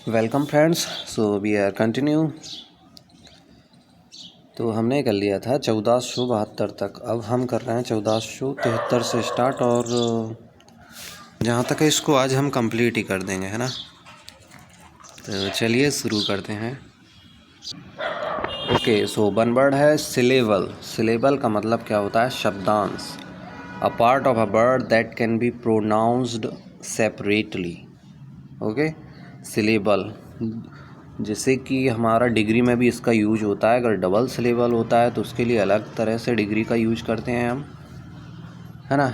Welcome friends. So we are continue. तो हमने कर लिया था 1472 तक। अब हम कर रहे हैं 1473 से स्टार्ट, और जहाँ तक है इसको आज हम कंप्लीट ही कर देंगे, है ना। तो चलिए शुरू करते हैं। ओके, सो वन वर्ड है सिलेबल। सिलेबल का मतलब क्या होता है? शब्दांश। A part of a word that can be pronounced separately. Okay, syllable. जैसे कि हमारा डिग्री में भी इसका यूज होता है। अगर डबल सिलेबल होता है तो उसके लिए अलग तरह से डिग्री का यूज करते हैं हम, है ना।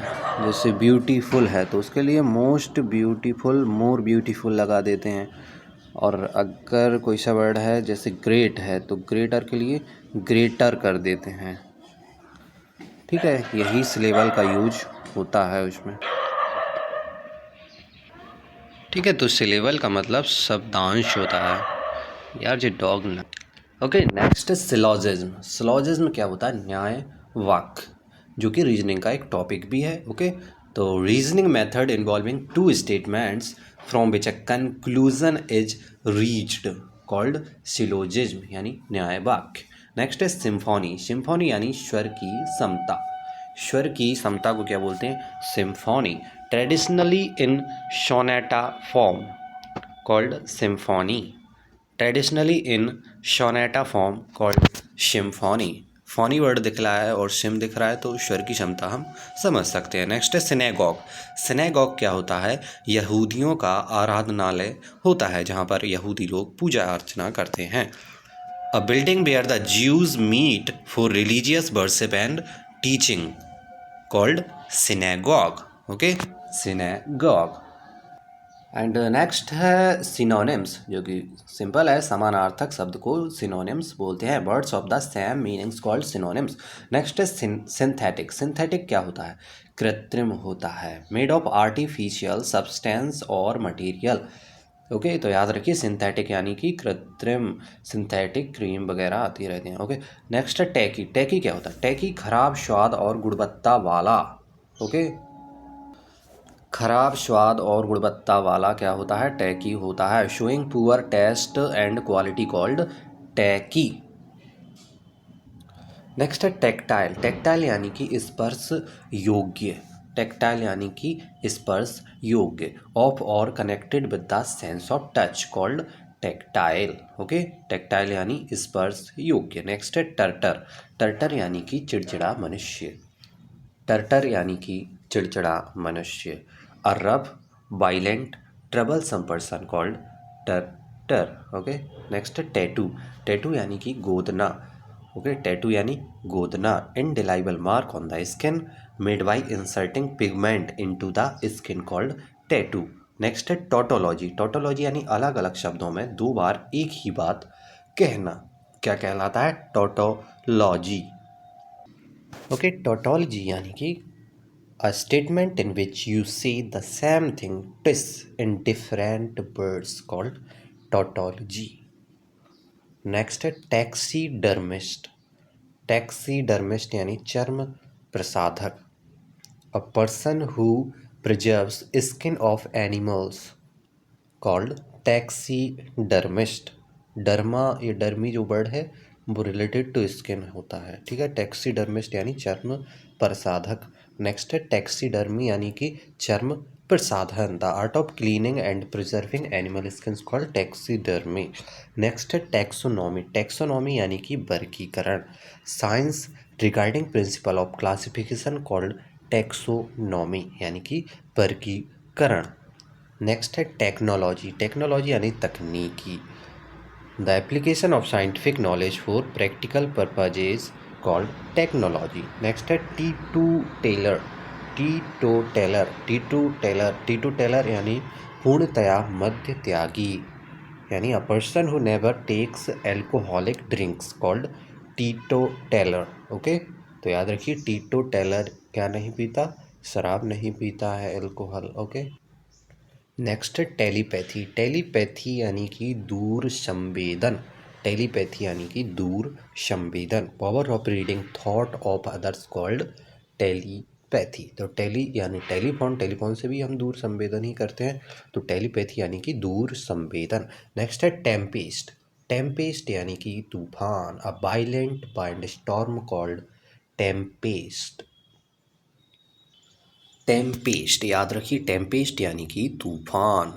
जैसे ब्यूटीफुल है तो उसके लिए मोस्ट ब्यूटीफुल, मोर ब्यूटीफुल लगा देते हैं। और अगर कोई सा वर्ड है जैसे ग्रेट है तो ग्रेटर के लिए ग्रेटर कर देते हैं। ठीक है, यही सिलेबल का यूज होता है उसमें। ठीक है, तो सिलेबल का मतलब शब्दांश होता है। यार ये डॉग ना। ओके, नेक्स्ट है सिलोजिज्म। सिलोजिज्म क्या होता है? न्याय वाक्य, जो कि रीजनिंग का एक टॉपिक भी है। ओके, तो reasoning method involving two statements from which a conclusion is reached called syllogism, यानी न्याय वाक्य। नेक्स्ट है सिम्फोनी। सिम्फोनी यानी स्वर की समता। स्वर की समता को क्या बोलते हैं? Symphony. Traditionally in sonata form called symphony. Traditionally in sonata form called symphony. Phony word दिख रहा है और सिम दिख रहा है तो स्वर की क्षमता हम समझ सकते हैं। नेक्स्ट है सिनेगॉग। सिनेगॉग क्या होता है? यहूदियों का आराधनालय होता है जहाँ पर यहूदी लोग पूजा अर्चना करते हैं। A building where the Jews meet for religious worship and teaching called synagogue. Okay, synagogue. And next है सिनोनिम्स, जो कि सिंपल है। समानार्थक शब्द को सिनोनिम्स बोलते हैं। Words of the same meanings called synonyms. Next है सिंथेटिक। सिंथेटिक क्या होता है? कृत्रिम होता है। मेड ऑफ आर्टिफिशियल सब्सटेंस और मटेरियल। ओके, तो याद रखिए सिंथेटिक यानी कि कृत्रिम। सिंथेटिक क्रीम वगैरह आती रहती हैं। ओके, नेक्स्ट है टैकी। टैकी क्या होता है? टैकी खराब स्वाद और गुणवत्ता वाला। ओके, खराब स्वाद और गुणवत्ता वाला क्या होता है? टैकी होता है। Showing poor taste and quality called tacky. Next है टेक्टाइल। टेक्टाइल यानी कि स्पर्श योग्य। टेक्टाइल यानी कि स्पर्श योग्य। ऑफ और connected with the sense of touch called tactile. Okay, tactile यानी स्पर्श योग्य। नेक्स्ट है टर्टर। टर्टर यानी कि चिड़चिड़ा मनुष्य। टर्टर यानी कि चिड़चिड़ा मनुष्य। A rough, violent, troublesome person called tartar. Okay, next है टैटू। टैटू यानी कि गोदना। ओके, टैटू यानी गोदना। Indelible mark on the skin made by inserting pigment into the skin called tattoo. Next है टोटोलॉजी। टोटोलॉजी यानी अलग अलग शब्दों में दो बार एक ही बात कहना। क्या कहलाता है? टोटोलॉजी। ओके, टोटोलॉजी यानी कि a statement in which you say the same thing twice in different words called tautology. Next है टैक्सीडर्मिस्ट। टैक्सीडर्मिस्ट यानी चर्म प्रसाधक। A person who preserves skin of animals called taxidermist. Derma, ये Dermi जो word है वो related to skin होता है। ठीक है, टैक्सीडर्मिस्ट यानी चर्म प्रसाधक। नेक्स्ट है टैक्सीडर्मी यानी कि चर्म प्रसाधन। The art of cleaning and preserving animal skin called taxidermy. Next है टैक्सोनॉमी। टैक्सोनॉमी यानी कि वर्गीकरण। Science regarding principle of classification called taxonomy यानी कि वर्गीकरण। नेक्स्ट है टेक्नोलॉजी। टेक्नोलॉजी यानी तकनीकी। The application of scientific knowledge for practical purposes called technology. Next है teetotaller. Teetotaller, teetotaller, teetotaller यानी पूर्णतया मद्य त्यागी, यानी a person who never takes alcoholic drinks called टीटो टेलर। ओके, तो याद रखिए टीटो टेलर क्या नहीं पीता? शराब नहीं पीता है, एल्कोहल। ओके, नेक्स्ट है टेलीपैथी। टेलीपैथी यानी कि दूर संवेदन। टेलीपैथी यानी कि दूर संवेदन। Power of reading thought of others called telepathy. Telepathy, तो टेली यानी टेलीफोन, टेलीफोन से भी हम दूर संवेदन ही करते हैं, तो टेलीपैथी यानी कि दूर संवेदन। नेक्स्ट है टेम्पेस्ट, टेम्पेस्ट यानी कि तूफान, अ violent wind storm called Tempest. Tempest याद रखिए, टेम्पेस्ट यानी कि तूफान।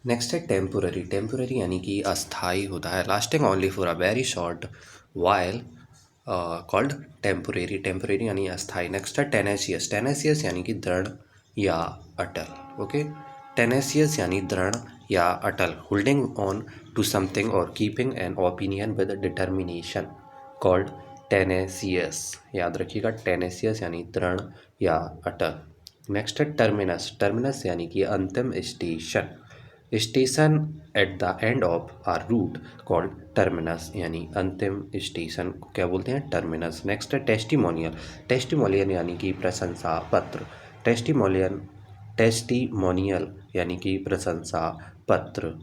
नेक्स्ट है टेम्पोररी, टेम्पोररी यानी कि अस्थाई होता है, lasting only for a very short while called temporary, temporary यानी अस्थाई। नेक्स्ट है टेनेसियस, टेनेसियस यानी कि दृढ़ या अटल। ओके, टेनेसियस यानी दृढ़ या अटल, holding on to something or keeping an opinion with determination called tenacious. याद रखिएगा, टेनेसियस यानी दृढ़ या अटल। नेक्स्ट है टर्मिनस, टर्मिनस यानी कि अंतिम station, station at the end of our route called terminus, यानी अंतिम स्टेशन को क्या बोलते हैं, टर्मिनस। नेक्स्ट है टेस्टिमोनियल, टेस्टिमोनियल यानी कि प्रशंसा पत्र, टेस्टिमोनियल, टेस्टिमोनियल यानी कि प्रशंसा पत्र।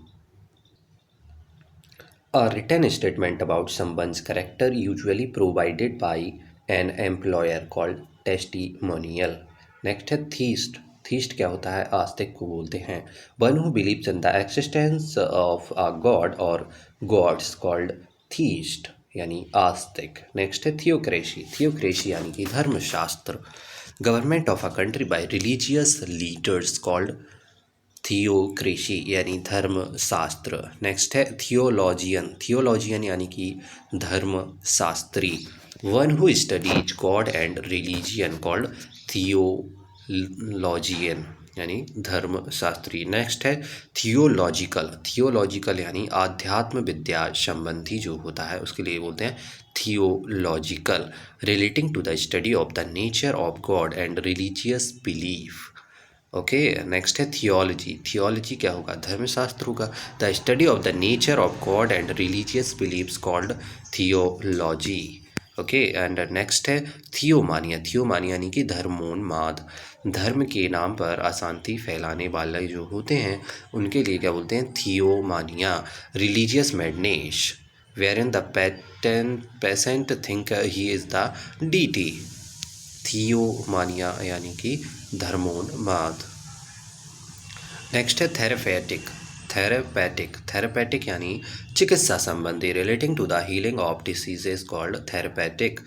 A written statement about someone's character usually provided by an employer called testimonial. Next है थीस्ट, थीस्ट क्या होता है, आस्तिक को बोलते हैं, one who believes in the existence of a God और गॉड्स कॉल्ड थीस्ट यानी आस्तिक। नेक्स्ट है थियोक्रेसी, थियोक्रेसी यानी कि धर्मशास्त्र, government of a country bye religious leaders called theocracy यानी धर्म शास्त्र। नेक्स्ट है थियोलॉजियन, थियोलॉजियन यानी कि धर्म Shastri, one who studies God and religion called theologian यानी धर्म शास्त्री। नेक्स्ट है थियोलॉजिकल, थियोलॉजिकल यानी आध्यात्म विद्या संबंधी जो होता है उसके लिए बोलते हैं theological, relating to the study of the nature of God and religious belief. Okay, next है थियोलॉजी, थियोलॉजी क्या होगा, धर्मशास्त्र होगा, the study of the nature of God and religious believes called theology. Okay, and next है theomania, थियोमानिया यानी कि धर्मोन्माद, धर्म के नाम पर अशांति फैलाने वाले जो होते हैं उनके लिए क्या बोलते हैं, theomania, religious madness wherein the patient think he is the deity, theomania यानी कि धर्मोन्माद। नेक्स्ट है थेरेपेटिक, थेरेपेटिक, थेरेपेटिक यानी चिकित्सा संबंधी, relating to the healing of diseases called therapeutic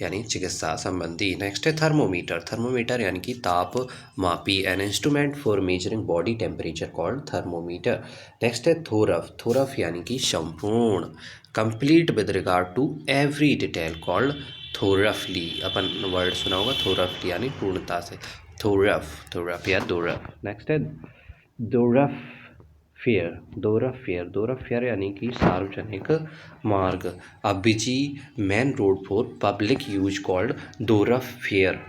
यानी चिकित्सा संबंधी। नेक्स्ट है थर्मोमीटर, थर्मोमीटर यानी कि ताप मापी, an instrument for measuring body temperature called thermometer. Next है थोरफ, थोरफ यानी कि संपूर्ण, complete with regard to every detail called thoroughly, अपन वर्ड सुना होगा थोरफली यानी पूर्णता से, थोरफ, थोरफ या दोरफ। नेक्स्ट है thoroughfare, thoroughfare, thoroughfare यानी कि सार्वजनिक मार्ग, a busy main road for public use called thoroughfare.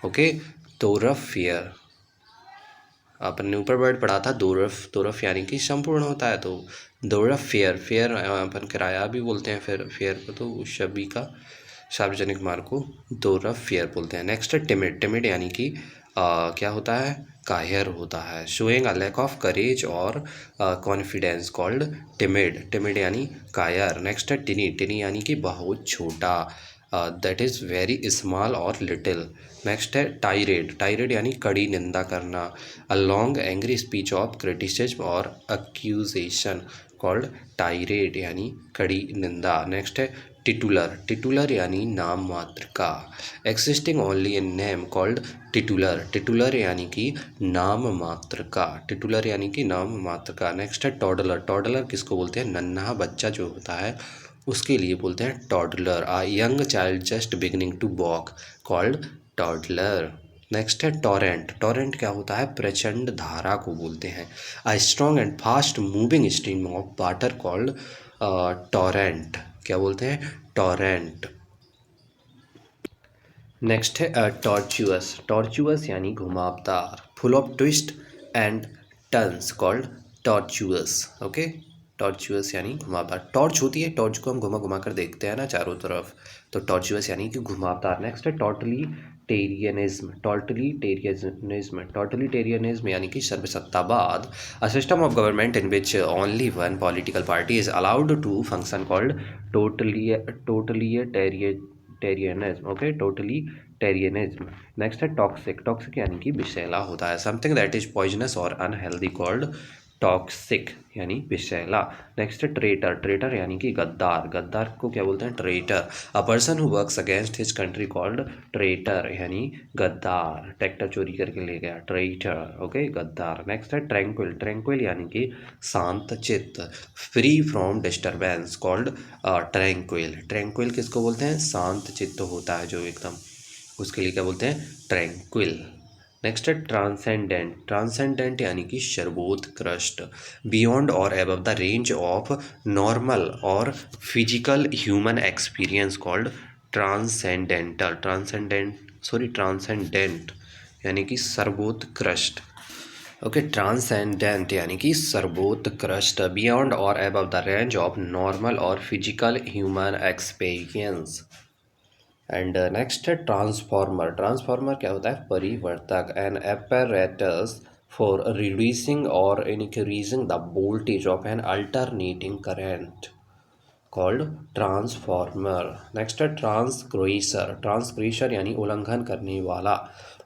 Okay, thoroughfare अपन ने ऊपर वर्ड पढ़ा था दोरफ, दोरफ यानी कि संपूर्ण होता है, तो दोरफ फेयर, फेयर अपन किराया भी बोलते हैं, फिर फेयर को तो सभी का सार्वजनिक मार्ग को दोरफ फेयर बोलते हैं। नेक्स्ट है टिमिड, टिमिड यानी कि क्या होता है, कायर होता है, showing a lack of courage और कॉन्फिडेंस कॉल्ड टिमिड, टिमिड यानी कायर। नेक्स्ट है टिनी, टिनी यानी कि बहुत छोटा, दैट इज़ वेरी स्मॉल और लिटिल। नेक्स्ट है टाइरेड, टाइरेड यानी कड़ी निंदा करना, a long angry speech of criticism और अक्यूजेशन कॉल्ड टाइरेड यानी कड़ी निंदा। नेक्स्ट है टिटुलर, टिटुलर यानी नाम मात्र का, existing only in name called titular, titular यानी कि नाम मात्र का, टिटुलर यानी कि नाम मात्र का। नेक्स्ट है टॉडलर, टॉडलर किसको बोलते हैं, नन्हा बच्चा जो होता है उसके लिए बोलते हैं toddler, a young child just beginning to walk called toddler. Next है टॉरेंट, टॉरेंट क्या होता है, प्रचंड धारा को बोलते हैं, a strong and fast moving stream of water called torrent, क्या बोलते हैं, टॉरेंट। नेक्स्ट है टॉर्चुअस, टॉर्चुअस यानी घुमावदार, full of twist and turns called tortuous. Okay, tortuous यानी घुमावदार, टॉर्च होती है, टॉर्च को हम घुमा घुमा कर देखते हैं ना चारों तरफ, तो टॉर्चुअस यानी कि घुमावदार। नेक्स्ट है टोटलीटेरियनिज्म, टोटलीटेरियनिज्म, टोटलीटेरियनिज्म यानी कि सर्वसत्तावाद, a system of government in which only one political party is allowed to function called totalitarianism, okay, totalitarianism. Next है टॉक्सिक, टॉक्सिक यानी कि विषैला होता है, something that is poisonous or unhealthy called toxic यानी विषैला। Next है traitor, traitor यानी कि गद्दार, गद्दार को क्या बोलते हैं, traitor. A person who works against his country called traitor यानी गद्दार, ट्रैक्टर चोरी करके ले गया, ट्रेटर, ओके, गद्दार। नेक्स्ट है ट्रैंक्विल, ट्रैंक्विल यानी कि शांत चित्त, free from disturbance called tranquil, tranquil किसको बोलते हैं, शांत चित्त होता है जो एकदम, उसके लिए क्या बोलते हैं, ट्रैंक्विल। नेक्स्ट है ट्रांसेंडेंट, ट्रांसेंडेंट यानी कि सर्वोत्कृष्ट, beyond or above the range of normal or physical human experience called transcendental, transcendent यानी कि सर्वोत्कृष्ट, ओके, ट्रांसेंडेंट यानी कि सर्वोत्कृष्ट, beyond or above the range of normal or physical human experience. And next है ट्रांसफार्मर, ट्रांसफार्मर क्या होता है, परिवर्तक, an apparatus for reducing or increasing the voltage of an alternating current called transformer. Next है transgressor, transgressor यानी उल्लंघन करने वाला,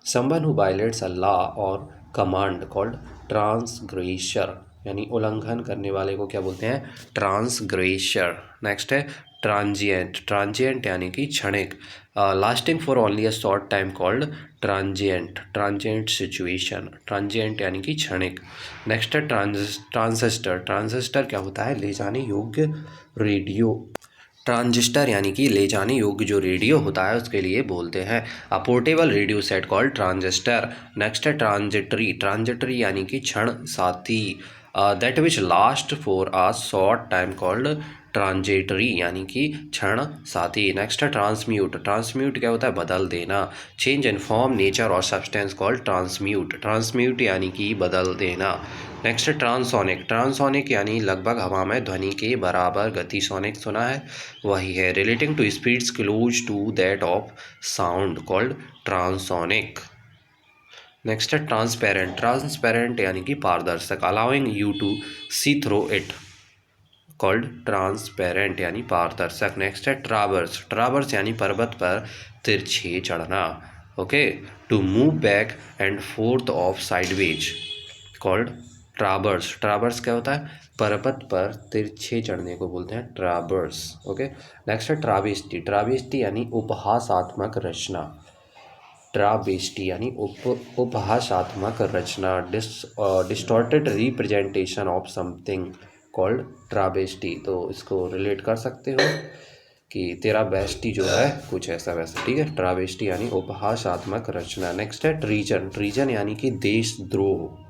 someone who violates a law or command called transgressor यानी उल्लंघन करने वाले को क्या बोलते हैं, ट्रांसग्रेसर। नेक्स्ट है ट्रांजिएंट, ट्रांजिएंट यानी कि क्षणिक, lasting for only a short time called transient, transient situation, transient यानी कि क्षणिक। नेक्स्ट है ट्रांजिस्टर, ट्रांजिस्टर क्या होता है, ले जाने योग्य रेडियो, ट्रांजिस्टर यानी कि ले जाने योग्य जो रेडियो होता है उसके लिए बोलते हैं, अ portable radio set called transistor. Next है ट्रांजिटरी, ट्रांजिटरी यानी कि क्षण साथी, that which last for a short time called transitory यानी कि क्षण साथी। नेक्स्ट है ट्रांसम्यूट, ट्रांसम्यूट क्या होता है, बदल देना, चेंज इन फॉर्म, नेचर और सब्सटेंस कॉल्ड ट्रांसम्यूट, ट्रांसम्यूट यानी कि बदल देना। नेक्स्ट है ट्रांसोनिक, ट्रांसोनिक यानी लगभग हवा में ध्वनि के बराबर गति, सोनिक सुना है वही है, relating to speeds close to that of sound called transonic. Next है ट्रांसपेरेंट, ट्रांसपेरेंट यानी कि पारदर्शक, allowing you to see through it called transparent यानी पारदर्शक। नेक्स्ट है ट्रावर्स, ट्रावर्स यानी पर्वत पर तिरछे चढ़ना, okay, to move back and forth of sideways called traverse, traverse क्या होता है, पर्वत पर तिरछे चढ़ने को बोलते हैं ट्रावर्स, ओके। नेक्स्ट है ट्रावेस्टी, ट्रावेस्टी यानी उपहासात्मक रचना, ट्रावेस्टी यानी उपहासात्मक रचना, distorted representation of something called travesty. तो इसको रिलेट कर सकते हो कि तेरा बेस्टी जो है कुछ ऐसा वैसा, ठीक है, ट्रावेस्टी यानी उपहासात्मक रचना। नेक्स्ट है ट्रीजन, ट्रीजन यानी कि देशद्रोह,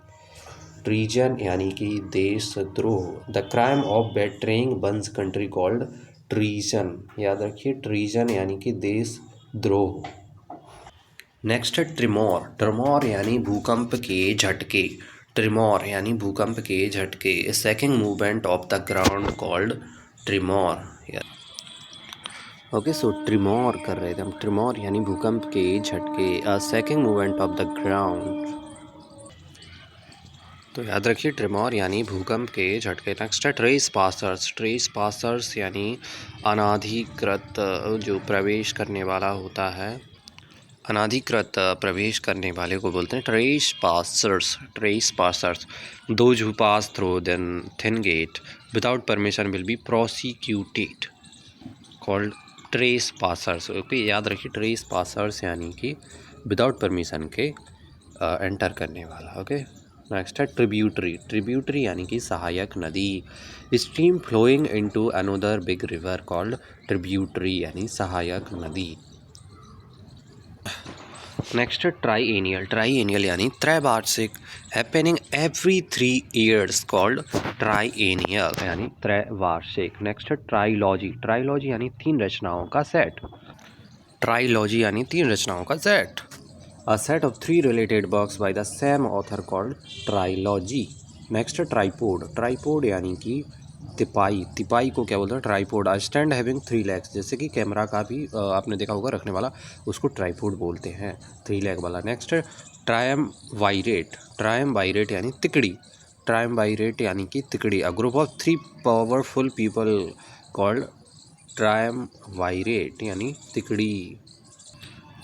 ट्रीजन यानी कि देशद्रोह, the crime of betraying one's country called treason, याद रखिए ट्रीजन यानी कि देशद्रोह। नेक्स्ट है ट्रिमोर, ट्रिमोर यानी भूकंप के झटके, ट्रिमोर यानी भूकंप के झटके, shaking movement of the ground called tremor, okay. So tremor कर रहे थे हम, ट्रिमोर यानी भूकंप के झटके, shaking movement of the ground, तो याद रखिए ट्रिमोर यानी भूकंप के झटके। नेक्स्ट है ट्रेस पासर्स, ट्रेस पासर्स यानी अनाधिकृत जो प्रवेश करने वाला होता है, अनाधिकृत प्रवेश करने वाले को बोलते हैं trespassers, trespassers. Those who pass through then thin gate without permission will be prosecuted called trespassers, okay, याद रखिए ट्रेस पासर्स यानी कि विदाउट परमिशन के एंटर करने वाला, ओके। नेक्स्ट है ट्रिब्यूटरी, ट्रिब्यूटरी यानी कि सहायक नदी, stream flowing into another big river called tributary यानी सहायक नदी। नेक्स्ट है ट्राईएनियल, ट्राईएनियल यानी त्रैवार्षिक, happening every 3 years called triennial यानी त्रैवार्षिक। नेक्स्ट है ट्राइलॉजी, ट्राइलॉजी यानी 3 रचनाओं का सेट, ट्राइलॉजी यानी 3 रचनाओं का set, a set of 3 related works by the same author called trilogy। Next है ट्राईपोड, ट्राईपोड यानी कि तिपाई, तिपाई को क्या बोलते हैं, tripod, a stand having 3 legs, जैसे कि कैमरा का भी आपने देखा होगा रखने वाला, उसको ट्राईपोड बोलते हैं, 3 leg वाला। नेक्स्ट है ट्रायम्वाइरेट, ट्रायम्वाइरेट यानी तिकड़ी, ट्रायम्वाइरेट यानी कि तिकड़ी, a group of 3 powerful people called ट्रायमवायरेट यानी तिकड़ी।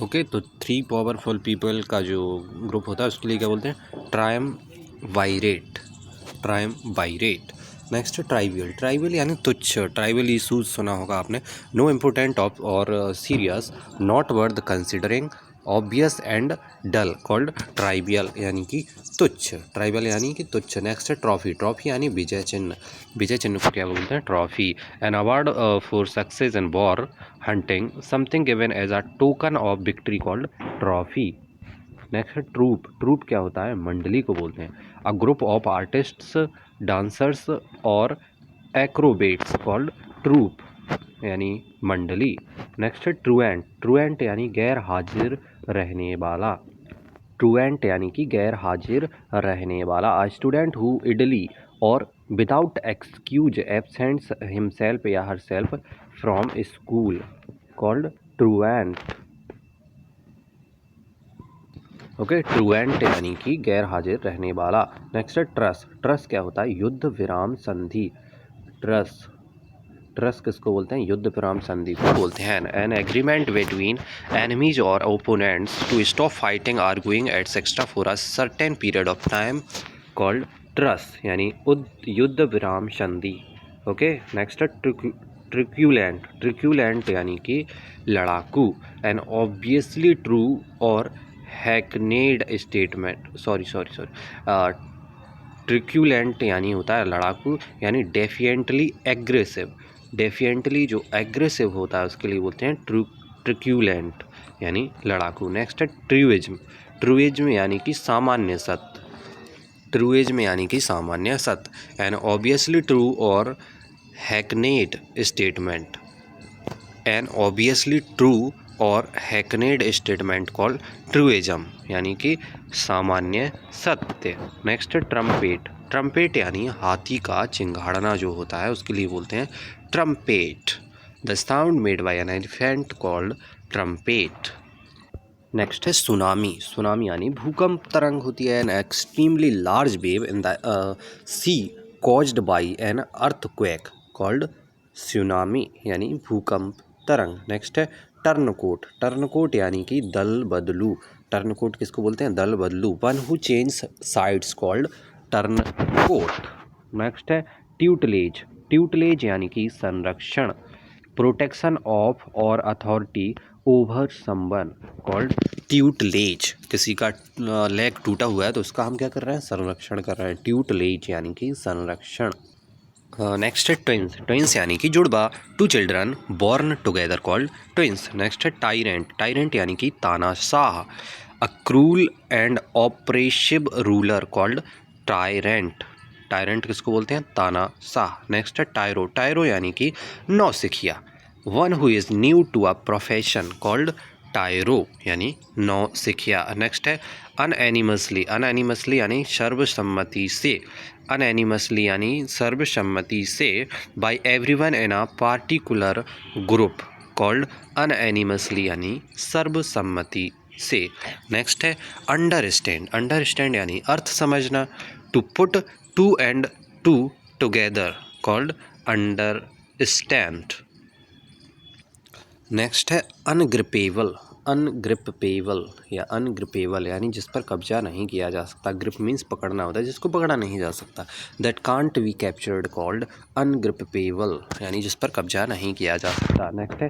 ओके, तो 3 पावरफुल पीपल का जो ग्रुप होता है उसके लिए क्या बोलते हैं? Triumvirate. Triumvirate. Next trivial. Trivial यानी तुच्छ। ट्राइवियल इशूज सुना होगा आपने। No important of or serious, not worth considering, obvious and dull, called trivial यानी कि तुच्छ। ट्राइवियल यानी कि तुच्छ। नेक्स्ट है ट्रॉफी। ट्रॉफी यानी विजय चिन्ह। विजय चिन्ह को क्या बोलते हैं? Trophy. An award for success in war, hunting, something given as a token of victory called trophy. Next है ट्रूप। ट्रूप क्या होता है? मंडली को बोलते हैं। अ ग्रुप ऑफ आर्टिस्ट्स, डांसर्स और एक्रोबेट्स कॉल्ड ट्रूप यानी मंडली। नेक्स्ट है ट्रूएंट। ट्रूएंट यानी गैर हाजिर रहने वाला। ट्रूएंट यानी कि गैर हाजिर रहने वाला। अ स्टूडेंट हु इडली और विदाउट एक्सक्यूज एब्सेंट्स हिमसेल्फ या herself from school called truant. Okay, truant यानी कि गैर हाजिर रहने वाला। नेक्स्ट है ट्रस। ट्रस क्या होता है? युद्ध विराम संधि। ट्रस। ट्रस किसको बोलते हैं? युद्ध विराम संधि को बोलते हैं। एन एग्रीमेंट बिटवीन एनिमीज और opponents to stop fighting, arguing etcetera for a certain period of time called truce यानी युद्ध विराम संधि। ओके, नेक्स्ट है ट्रिक्यूलेंट। ट्रिक्यूलेंट यानी कि लड़ाकू। एन ऑब्वियसली ट्रू और हैकनेड स्टेटमेंट। सॉरी ट्रिक्यूलेंट यानी होता है लड़ाकू, यानी डेफिएंटली एग्रेसिव। डेफिएंटली जो एग्रेसिव होता है उसके लिए बोलते हैं ट्रिक्यूलेंट यानी लड़ाकू। नेक्स्ट है ट्रूइज्म। ट्रूइज्म यानी कि सामान्य सत्य। ट्रूइज्म यानी कि सामान्य सत्य। एन ऑब्वियसली ट्रू और hackneyed statement. N obviously true और हैकनेड स्टेटमेंट कॉल्ड ट्रूइज्म यानी कि सामान्य सत्य। नेक्स्ट है ट्रम्पेट। ट्रम्पेट यानी हाथी का चिंगाड़ना जो होता है उसके लिए बोलते हैं trumpet. The sound made by an elephant called trumpet. Next है सुनामी। सुनामी यानी भूकंप तरंग होती है। An extremely large wave in the sea caused by an earthquake called tsunami यानी भूकंप तरंग। नेक्स्ट है टर्नकोट। टर्नकोट यानी कि दल बदलू। टर्नकोट किसको बोलते हैं? दल बदलू। One who change sides called turncoat. Next है ट्यूटलेज। ट्यूटलेज यानी कि संरक्षण। प्रोटेक्शन ऑफ और authority over someone called tutelage. किसी का लेग टूटा हुआ है तो उसका हम क्या कर रहे हैं? संरक्षण कर रहे हैं। ट्यूटलेज यानी कि संरक्षण। नेक्स्ट है ट्विंस। ट्विंस यानी कि जुड़वा। Two children born together called twins. Next है टायरेंट। टायरेंट यानी कि तानाशाह। A cruel and oppressive ruler called tyrant. Tyrant किसको बोलते हैं? तानाशाह। नेक्स्ट है टायरो। टायरो यानी कि नौसिखिया। One who is new to a profession called tyro यानी नौसिखिया। नेक्स्ट है अनएनिमसली। अनएनिमसली यानी सर्वसम्मति से। अनएनिमसली यानी सर्वसम्मति से by everyone in a particular group called unanimously यानी सर्वसम्मति से। नेक्स्ट है अंडरस्टैंड। अंडरस्टैंड यानी अर्थ समझना। To put two and two together called understand. Next है अनग्रिपेबल। अनग्रिपेबल या अनग्रिपेबल यानी जिस पर कब्जा नहीं किया जा सकता। ग्रिप मीन्स पकड़ना होता है, जिसको पकड़ा नहीं जा सकता। That can't be captured called ungrippable यानी जिस पर कब्जा नहीं किया जा सकता। नेक्स्ट है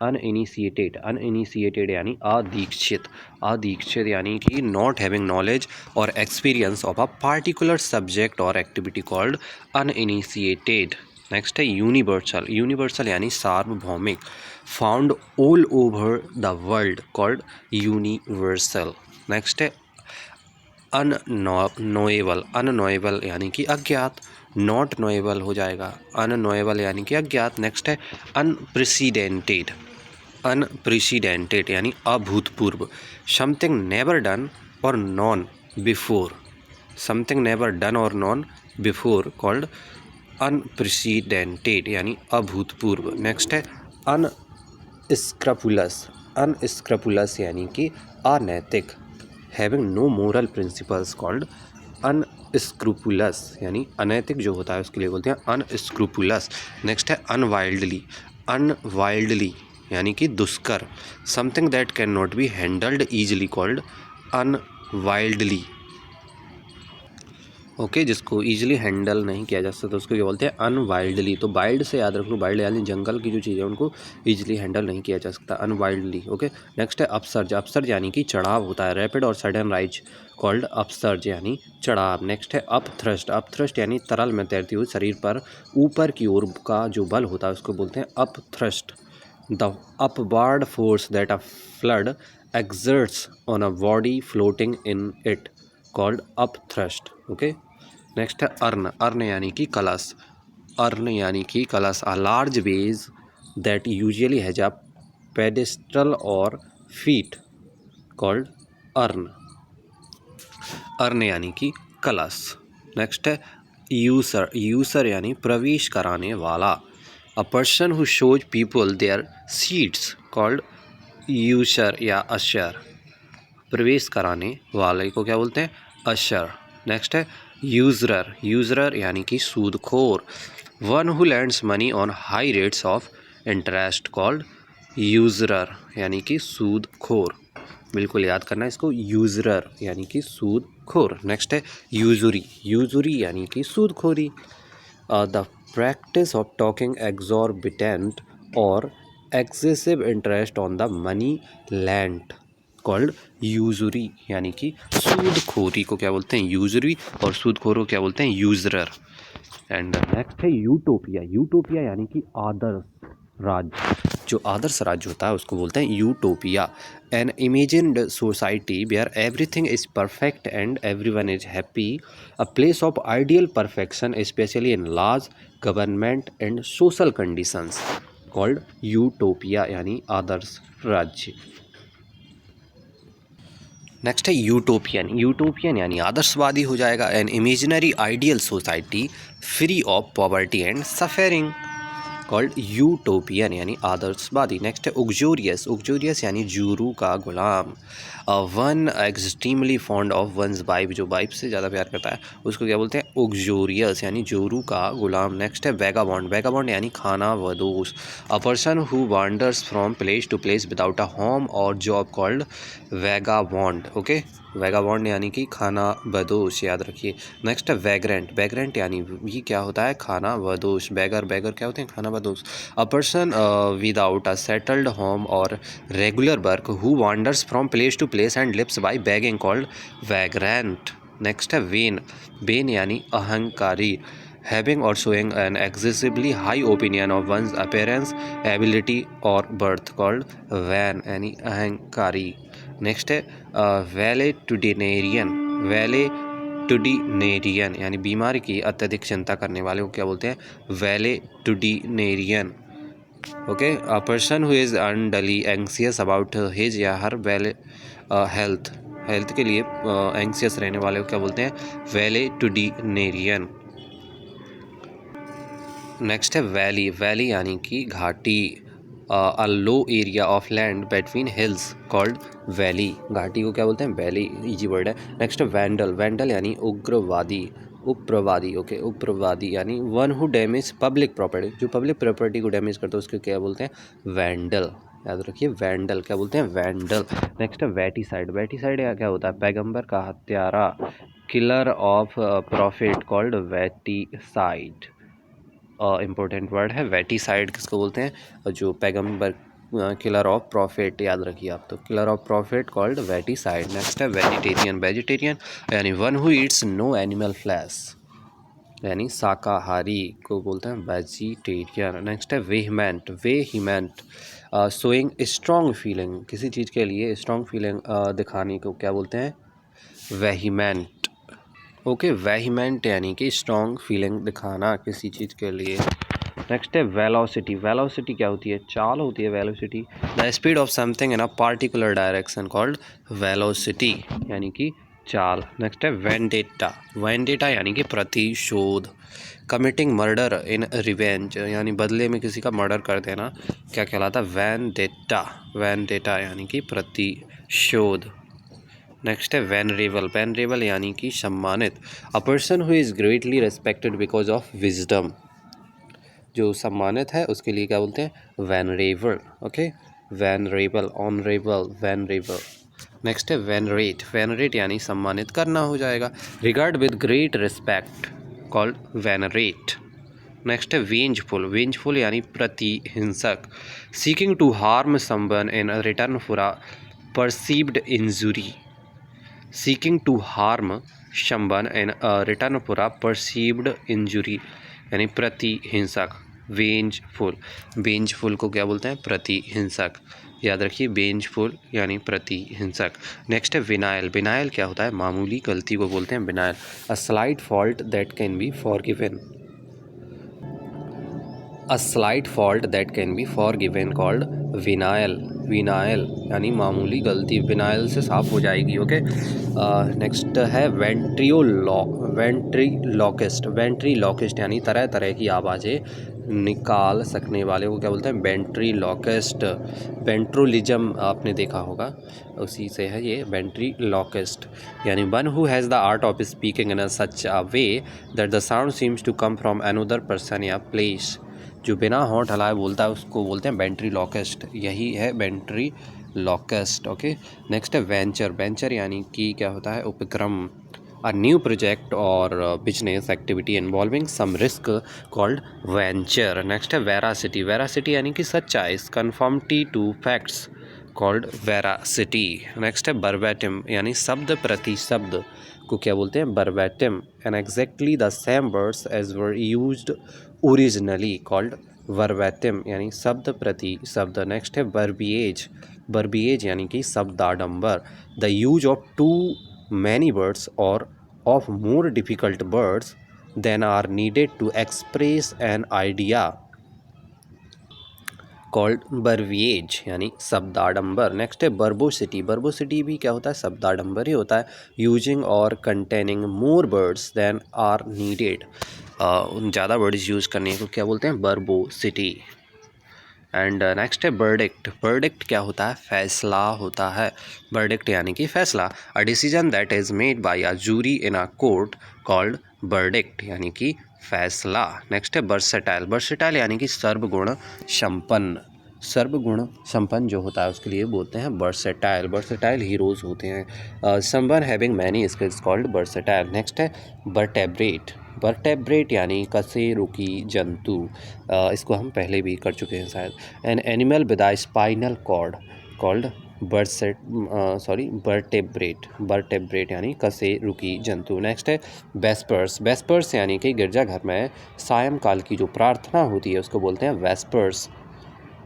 अनइनिशिएटेड। अनइनिशिएटेड यानी अदीक्षित। अदीक्षित यानी कि नॉट हैविंग नॉलेज और experience of a particular subject और एक्टिविटी कॉल्ड अनइनिशिएटेड। नेक्स्ट है यूनिवर्सल। यूनिवर्सल यानी सार्वभौमिक। Found all over the world called universal. Next है अननोएबल। अननोएबल यानी कि अज्ञात। नॉट नोएबल हो जाएगा। अननोएबल यानी कि अज्ञात। नेक्स्ट है अनप्रेसिडेंटेड। अनप्रेसिडेंटेड यानी अभूतपूर्व। समथिंग नेवर डन और known before. Something never done और नॉन बिफोर कॉल्ड अनप्रेसिडेंटेड यानी अभूतपूर्व। नेक्स्ट है अनस्क्रपुलस। अनस्क्रपुलस यानी कि अनैतिक। Having no moral principles called unscrupulous यानी अनैतिक जो होता है उसके लिए बोलते हैं अनस्क्रूपुलस। नेक्स्ट है अनवाइल्डली, अनवाइल्डली यानी कि दुष्कर। Something that can not be handled easily called unwieldy. Okay, जिसको ईजिली हैंडल नहीं किया जा सकता उसको क्या बोलते हैं अनवाइल्डली। तो वाइल्ड से याद रख लो, वाइल्ड यानी जंगल की जो चीज़ें उनको ईजिली हैंडल नहीं किया जा सकता, अनवाइल्डली। ओके, नेक्स्ट है अपसर्ज, अपसर्ज यानी कि चढ़ाव होता है, रैपिड और सडन राइज कॉल्ड अपसर्ज यानी चढ़ाव। नेक्स्ट है अपथ्रस्ट, अपथ्रस्ट यानी तरल में तैरती हुई शरीर पर ऊपर की ओर का जो बल होता है उसको बोलते हैं upthrust. The upward force that a flood exerts on a body floating in it called upthrust। Okay, next है अर्न, अर्न यानी कि कलश, अर्न यानी कि कलश। A large ways that usually has a pedestal और फीट कॉल्ड अर्न, अर्न यानी कि कलश। नेक्स्ट है यूसर, यूसर यानी प्रवेश कराने वाला। A person who shows people their seats called usher या अशर, प्रवेश कराने वाले को क्या बोलते हैं अशर। नेक्स्ट है यूजरर, यूजरर यानी कि सूदखोर। One who lends money on high rates of interest called usurer यानी कि सूदखोर। बिल्कुल याद करना इसको, यूजरर यानी कि सूदखोर। नेक्स्ट है यूजुरी, यूजुरी यानी कि सूदखोरी। The practice of taking exorbitant or excessive interest on the money lent called usury यानी कि सूदखोरी को क्या बोलते हैं यूजुरी, और सूदखोर को क्या बोलते हैं यूजरर। एंड नेक्स्ट है यूटोपिया, यूटोपिया यानी कि आदर्श राज्य, जो आदर्श राज्य होता है उसको बोलते हैं utopia. An imagined society where everything is perfect and everyone is happy, a place of ideal perfection especially in laws government and social conditions called utopia यानी आदर्श राज्य। नेक्स्ट है यूटोपियन, यूटोपियन यानी आदर्शवादी हो जाएगा। An imaginary ideal society free of poverty and suffering called utopian यानी आदर्शवादी। नेक्स्ट है उग्जोरियस, उग्जोरियस यानी जुरू का गुलाम। One extremely fond of one's wife, जो वाइफ से ज़्यादा प्यार करता है उसको क्या बोलते हैं उग्जोरियस यानी जोरू का गुलाम। नेक्स्ट है वैगाबॉन्ड, वैगाबॉन्ड यानी खाना वदोस। A person who wanders from place to place without a home or job called vagabond. Okay, vagabond यानी कि खाना बदोश, याद रखिए। नेक्स्ट है वैग्रेंट, वैग्रेंट यानी भी क्या होता है खाना बदोश। बैगर, बैगर क्या होते हैं खाना बदोश। A person without a settled home or regular work who wanders from place to place and lives by begging called vagrant. Next है वेन, वेन यानी अहंकारी। Having or showing an excessively high opinion of one's appearance ability or birth called vain यानी अहंकारी। Next है वैलेटुडिनेरियन, वैलेटुडिनेरियन यानी बीमारी की अत्यधिक चिंता करने वाले को क्या बोलते हैं valetudinarian. Okay, a person who is unduly anxious about his या हर हेल्थ, हेल्थ के लिए एंग्सियस रहने वाले को क्या बोलते हैं वैलेटुडिनेरियन। नेक्स्ट है वैली, वैली यानी कि घाटी। A low area of land between hills called valley, घाटी को क्या बोलते हैं वैली, इजी वर्ड है। नेक्स्ट है वैंडल, वैंडल यानी उग्रवादी, उप्रवादी। ओके, उप्रवादी यानी one who damage public property, जो पब्लिक प्रॉपर्टी को डैमेज करता है उसको क्या बोलते हैं वैंडल, याद रखिए वैंडल क्या बोलते हैं वैंडल। नेक्स्ट है वैटीसाइड, वैटीसाइड क्या होता है पैगंबर का हत्यारा, killer of prophet called vaticide. Important word है वैटीसाइड, किसको बोलते हैं जो पैगंबर, किलर ऑफ प्रॉफिट, याद रखिए आप तो killer of prophet called vaticide. Next है वेजिटेरियन, वेजिटेरियन यानी one who eats no animal flesh यानी शाकाहारी को बोलते हैं वेजिटेरियन। नेक्स्ट है vehement, vehement showing strong feeling, किसी चीज़ के लिए स्ट्रॉन्ग फीलिंग दिखाने को क्या बोलते हैं वेहिमेंट। ओके, वेहिमेंट यानी कि स्ट्रॉन्ग फीलिंग दिखाना किसी चीज़ के लिए। नेक्स्ट है वेलोसिटी, वेलोसिटी क्या होती है चाल होती है velocity. The speed of something in a particular direction called velocity यानी कि चाल। नेक्स्ट है वेंडेटा, वेंडेटा यानी कि प्रतिशोध। कमिटिंग मर्डर इन रिवेंज यानी बदले में किसी का मर्डर कर देना क्या कहलाता है वेंडेटा, वेंडेटा यानी कि प्रतिशोध। नेक्स्ट है वेनरेबल, वेनरेबल यानी कि सम्मानित, a person who is greatly respected because of wisdom, जो सम्मानित है उसके लिए क्या बोलते हैं, venerable. Okay, venerable, honourable, venerable. Next है वेनरेट, वेनरेट यानी सम्मानित करना हो जाएगा, regard with great respect, called venerate. Next है वेंजफुल, वेंजफुल यानी प्रतिहिंसक, seeking to harm someone in return for a perceived injury, seeking to harm someone in return for a perceived injury यानी प्रतिहिंसक, वेंजफुल। वेंजफुल को क्या बोलते हैं, प्रतिहिंसक, याद रखिए, वेंजफुल यानी प्रतिहिंसक। नेक्स्ट है विनायल, विनायल क्या होता है, मामूली गलती को बोलते हैं vinyl, a slight fault that can be forgiven, a slight fault that can be forgiven called vinyl, vinyl यानी मामूली गलती, विनायल से साफ हो जाएगी। ओके, नेक्स्ट है वेंट्रीलॉकिस्ट, वेंट्रीलॉकिस्ट यानी तरह तरह की आवाज़ें निकाल सकने वाले को क्या बोलते हैं, वेंट्रीलॉकिस्ट। वेंट्रोलिज्म आपने देखा होगा, उसी से है ये वेंट्रीलॉकिस्ट, यानी one who has the art of speaking in such a way that the sound seems to come from another person या प्लेस, जो बिना होंठ हलाए बोलता है उसको बोलते हैं वेंट्रीलॉकिस्ट, यही है वेंट्रीलॉकिस्ट। ओके, नेक्स्ट है वेंचर, वेंचर यानी कि क्या होता है, उपक्रम, अ न्यू प्रोजेक्ट और business activity involving some risk called venture. Next है वेरासिटी, वेरासिटी यानी कि सच्चाई, conformity to facts called veracity. Next है बर्बैटिम यानी शब्द प्रति शब्द को क्या बोलते हैं, verbatim, and exactly the same words as were used originally called verbatim यानी शब्द प्रति शब्द। नेक्स्ट है वर्बिएज, वर्बिएज यानी कि शब्दाडंबर, the use of too many words or of more difficult words than are needed to express an idea called verbiage यानी शब्दाडंबर। नेक्स्ट है वर्बोसिटी, वर्बोसिटी भी क्या होता है, शब्दाडंबर ही होता है, यूजिंग और containing more words than are needed, ज़्यादा वर्ड्स यूज़ करने को क्या बोलते हैं, वर्बोसिटी। एंड नेक्स्ट है वर्डिक्ट, वर्डिक्ट क्या होता है, फैसला होता है, वर्डिक्ट यानी कि फैसला, a decision that is made by a jury in a court called verdict यानी कि फैसला। नेक्स्ट है वर्सेटाइल, वर्सेटाइल यानी कि सर्वगुण संपन्न, सर्वगुण संपन्न जो होता है उसके लिए बोलते हैं वर्सेटाइल, वर्सेटाइल हीरोज़ होते हैं, someone having many skills called versatile. Next है वर्टेब्रेट, वर्टेब्रेट यानी कशेरुकी जंतु, इसको हम पहले भी कर चुके हैं शायद, an animal with a spinal cord called vertebrate, vertebrate यानी कशेरुकी जंतु। नेक्स्ट है वेस्पर्स, वेस्पर्स यानी कि गिरजाघर में सायंकाल की जो प्रार्थना होती है उसको बोलते हैं vespers,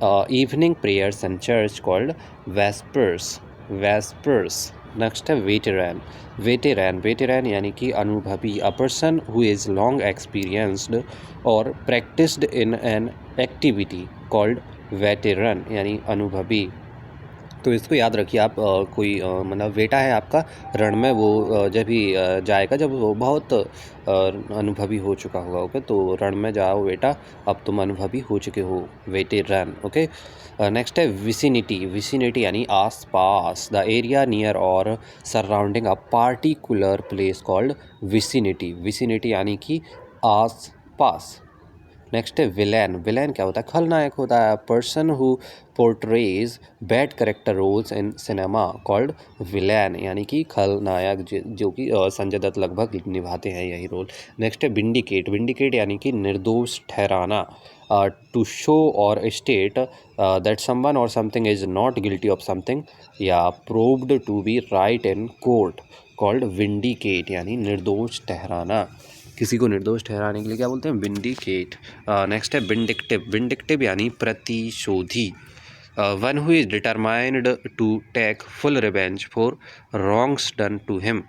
evening prayers and church called vespers, vespers. Next है वेटेरन, वेटेरन, वेटेरन यानी कि अनुभवी, a person who is long experienced or practised in an activity called veteran यानी अनुभवी। तो इसको याद रखिए आप, कोई मतलब बेटा है आपका रण में, वो जब भी जाएगा जब वो बहुत अनुभवी हो चुका होगा, ओके, तो रण में जाओ बेटा, अब तुम अनुभवी हो चुके हो, वेटेरन। ओके, नेक्स्ट है विसिनिटी, विसिनिटी यानी आस पास, द एरिया नियर और surrounding a particular place called vicinity, vicinity यानी कि आस पास। नेक्स्ट है विलेन, विलेन क्या होता है, खलनायक होता है, person who portrays bad character roles in cinema called villain यानी कि खलनायक, जो कि संजय दत्त लगभग निभाते हैं यही रोल। नेक्स्ट है विंडिकेट, विंडिकेट यानी कि निर्दोष ठहराना, to show or state that someone or something is not guilty of something या proved to be right in court called vindicate यानी निर्दोष ठहराना, किसी को निर्दोष ठहराने के लिए क्या बोलते हैं, विंडिकेट। नेक्स्ट है विंडिक्टिव, विंडिक्टिव यानी प्रतिशोधी, one who is determined to take full revenge for wrongs done to him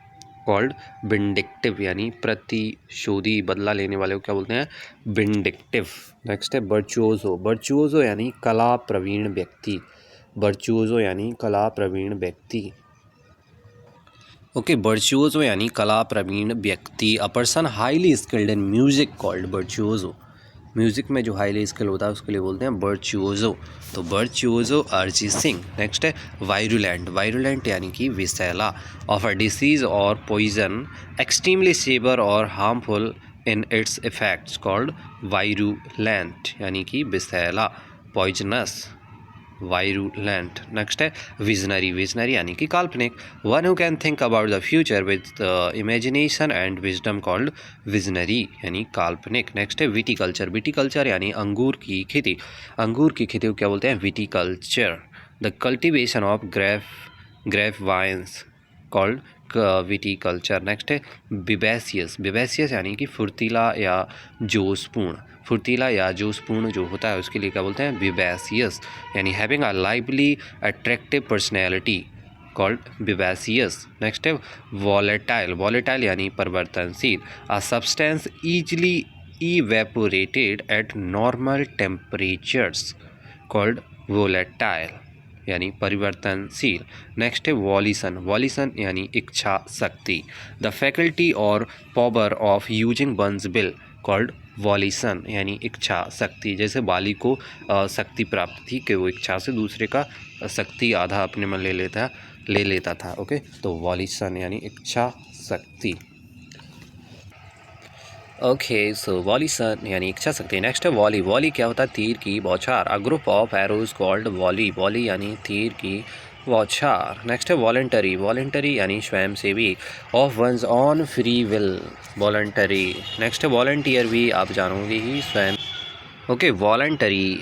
called vindictive यानी प्रतिशोधी, बदला लेने वाले को क्या बोलते हैं, विंडिक्टिव। नेक्स्ट है वर्चुओजो, वर्चुओजो यानी कला प्रवीण व्यक्ति, वर्चुओजो यानी कला प्रवीण व्यक्ति। ओके, वर्चुओजो यानी कला प्रवीण व्यक्ति, a person highly skilled in music called virtuoso music में जो हाईली स्किल होता है उसके लिए बोलते हैं वर्चुओजो। तो वर्चुओजो अरिजीत सिंह। नेक्स्ट है वायरुलेंट। वायरुलेंट यानी कि विषैला, ऑफ अ डिसीज और पॉइजन एक्सट्रीमली सीवियर और harmful in its effects called virulent यानी कि विषैला, पॉइजनस, वायरुलेंट। नेक्स्ट है विजनरी। विजनरी यानी कि काल्पनिक, one who can think about the future with imagination and wisdom called visionary यानी काल्पनिक। नेक्स्ट है विटीकल्चर। विटीकल्चर यानी अंगूर की खेती। अंगूर की खेती को क्या बोलते हैं? Viticulture. The cultivation of grape vines called viticulture. Next है बिबेसियस। बिबेसियस यानी कि फुर्तीला या जोशपूर्ण। फुर्तीला या जोशपूर्ण जो होता है उसके लिए क्या बोलते हैं? विबेसियस यानी having a lively attractive personality called vivacious. Next है वॉलेटाइल। वॉलेटाइल यानी परिवर्तनशील, a substance easily evaporated at normal temperatures called volatile यानी परिवर्तनशील। नेक्स्ट है वॉलिसन। वॉलिसन यानी इच्छा शक्ति, the faculty or power of using one's will called volition यानी इच्छा शक्ति। जैसे बाली को शक्ति प्राप्त थी कि वो इच्छा से दूसरे का शक्ति आधा अपने में ले लेता था। ओके, तो वॉलिसन यानी इच्छा शक्ति। ओके, सो वॉलीसन यानी इच्छा शक्ति। नेक्स्ट है वॉली। वॉली क्या होता है? तीर की बौछार, a group of arrows called volley. Volley यानी तीर की बौछार। नेक्स्ट है वॉलेंटरी। वॉलेंटरी यानी स्वयंसेवी, of once own free will, voluntary. Next है वॉलंटियर, भी आप जानोगे ही, स्वयं। ओके, वॉलंटरी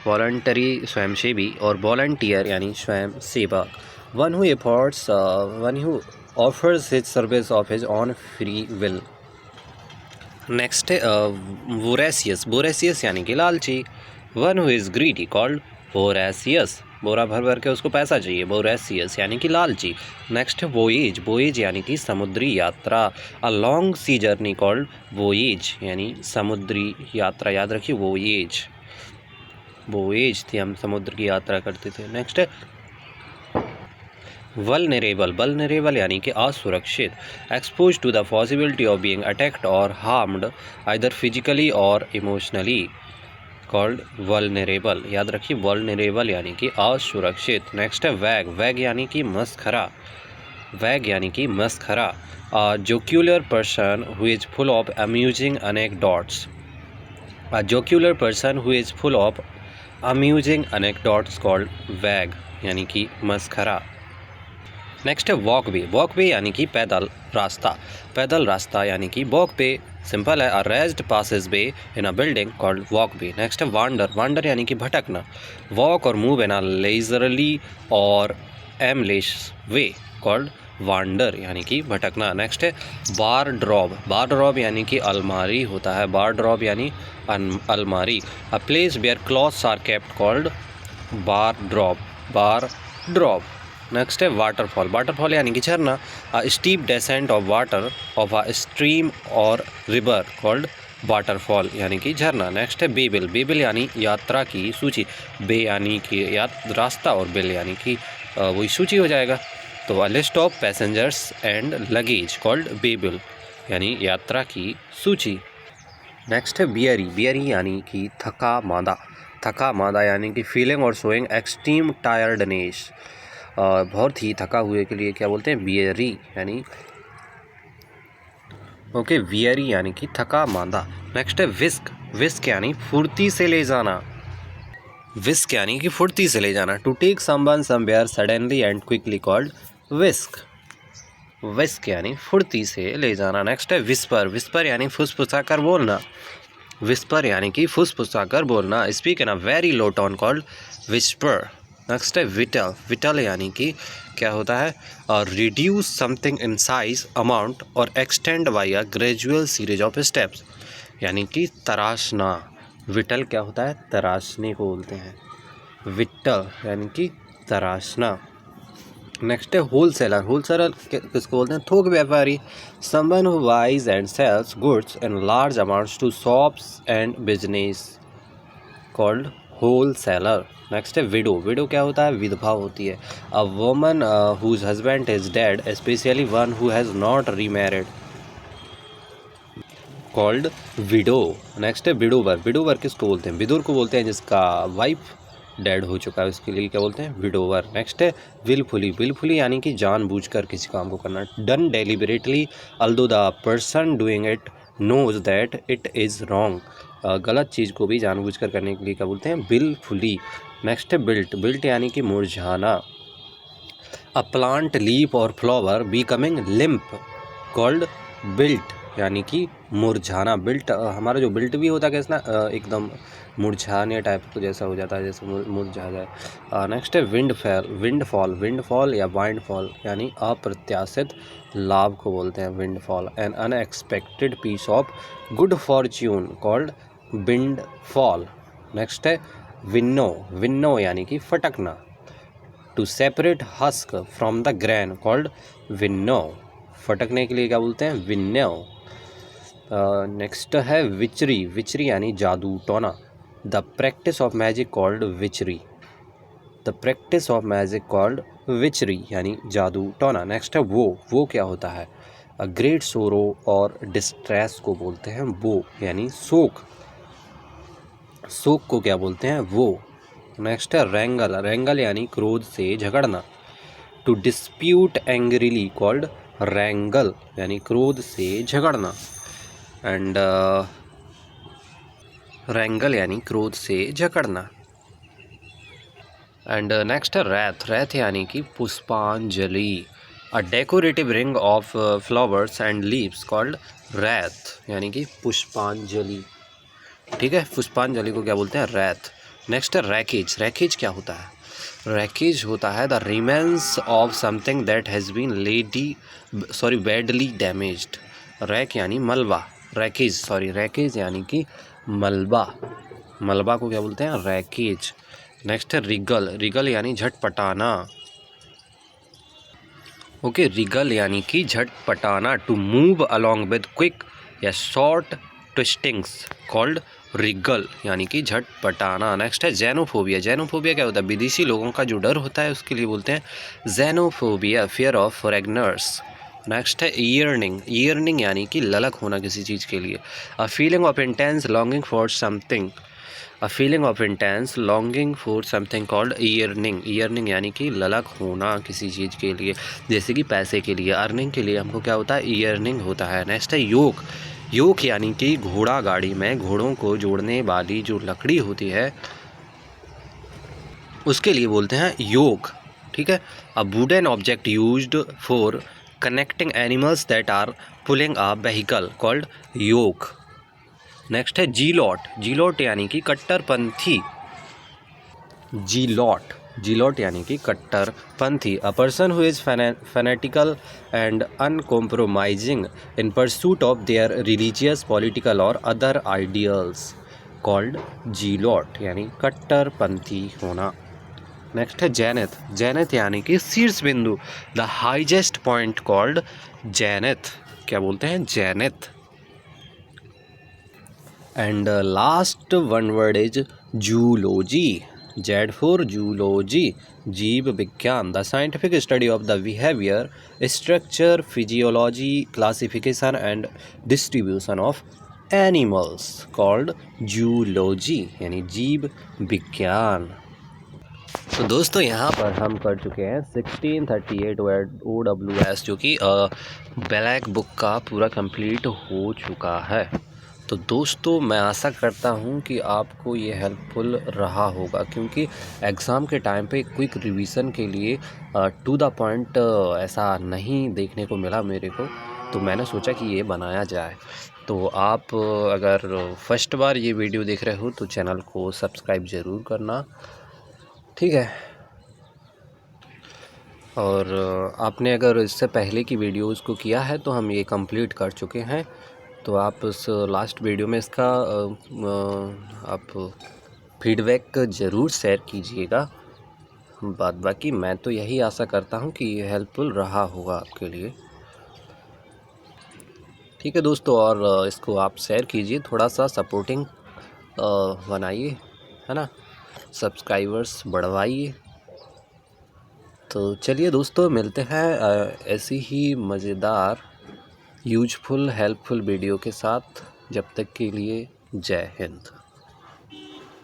वॉलंटरी स्वयंसेवी, और वॉलंटियर यानी स्वयं सेवक, one who efforts one who offers his service of his on free will. Next है वोरेसियस। वोरेसियस यानी कि लालची, one who is greedy called voracious. बोरा भर भर के उसको पैसा चाहिए, वोरेसियस यानी कि लालची। नेक्स्ट है वोएज। वोएज यानी कि समुद्री यात्रा, a long sea journey called voyage यानी समुद्री यात्रा। याद रखिए वोएज, वोएज थी, हम समुद्र की यात्रा करते थे। नेक्स्ट है वल्नरेबल। वल्नरेबल यानी कि असुरक्षित, expose to the possibility of being attacked और हार्म्ड आइदर फिजिकली और इमोशनली कॉल्ड वल्नरेबल। याद रखिए वल्नरेबल यानी कि असुरक्षित। नेक्स्ट है वैग। वैग यानी कि मस्खरा, वैग यानी कि मस्खरा, a jocular person who is full of amusing anecdotes, a jocular person who is full of amusing anecdotes called wag यानी कि मस्खरा। नेक्स्ट है वॉकवे। वॉकवे यानी कि पैदल रास्ता, पैदल रास्ता यानी कि वॉकवे। सिंपल है, अ रेज्ड पासेस वे इन अ बिल्डिंग कॉल्ड वॉकवे। नेक्स्ट है वांडर। वांडर यानी कि भटकना, वॉक और मूव इन अ लेजरली और एमलेस वे कॉल्ड वांडर यानी कि भटकना। नेक्स्ट है बार ड्रॉप। बार ड्रॉप यानी कि अलमारी होता है, बार ड्रॉप यानी अलमारी, a place where clothes are kept called wardrobe, wardrobe. Next है वाटरफॉल। वाटरफॉल यानी कि झरना, a steep descent of water of a stream और रिवर कॉल्ड वाटरफॉल यानी कि झरना। नेक्स्ट है बेबिल। बेबिल यानी यात्रा की सूची, बे यानी कि रास्ता और बिल यानी कि वही सूची हो जाएगा। तो a list of passengers and luggage called बेबिल यानी यात्रा की सूची। नेक्स्ट है बियरी। बियरी यानी कि थका मांदा, थका मांदा यानी कि फीलिंग और शोइंग एक्सट्रीम टायर्डनेस, बहुत ही थका हुए के लिए क्या बोलते हैं? बियरी यानी ओके, वियरी यानी कि थका मांदा। नेक्स्ट है विस्क। विस्क यानी फुर्ती से ले जाना, विस्क यानी कि फुर्ती से ले जाना, to take someone somewhere suddenly and quickly called whisk, whisk यानी फुर्ती से ले जाना। नेक्स्ट है विस्पर। विस्पर यानी फुसफुसा कर बोलना, विस्पर यानी कि फुसफुसा कर बोलना, speak in a very low tone called whisper. Next है विटल। विटल यानी कि क्या होता है? Reduce something in size, amount और extend by a gradual series of steps यानी कि तराशना। विटल क्या होता है? तराशने को बोलते हैं, विटल यानी कि तराशना। नेक्स्ट है होलसेलर। होलसेलर किसको बोलते हैं? थोक व्यापारी, someone who buys and sells goods in large amounts to shops and business called wholesaler. Next है विडो। विडो क्या होता है? विधवा होती है, a woman whose husband is dead, especially one who has not remarried. Called widow. Next है widower. Widower किसको बोलते हैं? विदुर को बोलते हैं जिसका वाइफ डेड हो चुका है, उसके लिए क्या बोलते हैं? विडोवर। नेक्स्ट है विलफुली। विलफुली यानी कि जानबूझकर किसी काम को करना। Done deliberately although the person doing it knows that it is wrong. गलत चीज़ को भी जानबूझकर करने के लिए क्या बोलते हैं? विलफुली। नेक्स्ट है बिल्ट। बिल्ट यानी कि मुरझाना। अ प्लांट लीफ और flower becoming limp called built यानी कि मुरझाना। बिल्ट हमारा जो बिल्ट भी होता है कैसा एकदम मुरझाने टाइप को जैसा हो जाता है, जैसे मुरझा जाए। नेक्स्ट है विंडफॉल। विंडफॉल या वाइंडफॉल यानी अप्रत्याशित लाभ को बोलते हैं windfall. An unexpected piece of good fortune called windfall. Next है विन्नो। विन्नो यानी कि फटकना। To separate husk from the grain called winnow. फटकने के लिए क्या बोलते हैं? विन्नो। नेक्स्ट है विचरी। विचरी यानी जादू टोना। The practice of magic called witchery. The practice of magic called witchery यानी जादू टोना। नेक्स्ट है वो क्या होता है? अ ग्रेट सोरो और डिस्ट्रेस को बोलते हैं वो यानी शोक। शोक को क्या बोलते हैं? वो। नेक्स्ट है रैंगल। रैंगल यानी क्रोध से झगड़ना। To dispute angrily called wrangle यानी क्रोध से झगड़ना। एंड रैंगल यानी क्रोध से झगड़ना। एंड नेक्स्ट है रैथ। रैथ यानी कि पुष्पांजलि। A decorative ring of flowers and leaves called wrath यानी कि पुष्पांजलि। ठीक है, पुष्पांजलि को क्या बोलते हैं? रैथ। नेक्स्ट है रैकेज। रैकेज क्या होता है? रैकेज होता है the remains of something that has been badly damaged. Wreck यानी मलबा। रैकेज यानी कि मलबा। मलबा को क्या बोलते हैं? रैकेज। नेक्स्ट है रिगल। रिगल यानी झटपटाना। ओके, रिगल यानी कि झटपटाना। To move along with quick या शॉर्ट ट्विस्टिंग्स कॉल्ड रिगल यानी कि झटपटाना। नेक्स्ट है जेनोफोबिया। जेनोफोबिया क्या होता है? विदेशी लोगों का जो डर होता है उसके लिए बोलते हैं xenophobia, fear of foreigners. Next है ईयरनिंग। ईयरनिंग यानी कि ललक होना किसी चीज़ के लिए। A feeling of intense longing for something. A feeling of intense longing for something called yearning. Yearning यानी कि ललक होना किसी चीज़ के लिए, जैसे कि पैसे के लिए। अर्निंग के लिए हमको क्या होता है? ईयरनिंग होता है। नेक्स्ट है योक। योक यानी कि घोड़ा गाड़ी में घोड़ों को जोड़ने वाली जो लकड़ी होती है उसके लिए बोलते हैं योक। ठीक है। A wooden object used for connecting animals that are pulling a vehicle called yoke. Next है जीलॉट। जीलॉट यानी कि कट्टरपंथी। जीलॉट यानी कि कट्टरपंथी। अ person who is fanatical and uncompromising in pursuit of their religious, political और अदर आइडियल्स कॉल्ड जीलॉट यानी कट्टरपंथी होना। नेक्स्ट है जैनथ। जैनथ यानी कि शीर्ष बिंदु। The highest point called zenith. क्या बोलते हैं? Zenith. And last one word is zoology. Z for zoology, जीव विज्ञान। The scientific study of the behaviour, structure, physiology, classification and distribution of animals called zoology यानी जीव विज्ञान। तो दोस्तों यहाँ पर हम कर चुके हैं 1638 OWS जो कि ब्लैक बुक का पूरा कंप्लीट हो चुका है। तो दोस्तों मैं आशा करता हूँ कि आपको ये हेल्पफुल रहा होगा, क्योंकि एग्ज़ाम के टाइम पे क्विक रिवीजन के लिए टू द पॉइंट ऐसा नहीं देखने को मिला मेरे को, तो मैंने सोचा कि ये बनाया जाए। तो आप अगर फर्स्ट बार ये वीडियो देख रहे हो तो चैनल को सब्सक्राइब ज़रूर करना, ठीक है। और आपने अगर इससे पहले की वीडियोज़ को किया है तो हम ये कंप्लीट कर चुके हैं। तो आप उस लास्ट वीडियो में इसका आप फीडबैक ज़रूर शेयर कीजिएगा। बाकी मैं तो यही आशा करता हूँ कि ये हेल्पफुल रहा होगा आपके लिए, ठीक है दोस्तों। और इसको आप शेयर कीजिए, थोड़ा सा सपोर्टिंग बनाइए, है ना, सब्सक्राइबर्स बढ़वाइए। तो चलिए दोस्तों, मिलते हैं ऐसी ही मज़ेदार यूजफुल हेल्पफुल वीडियो के साथ। जब तक के लिए जय हिंद।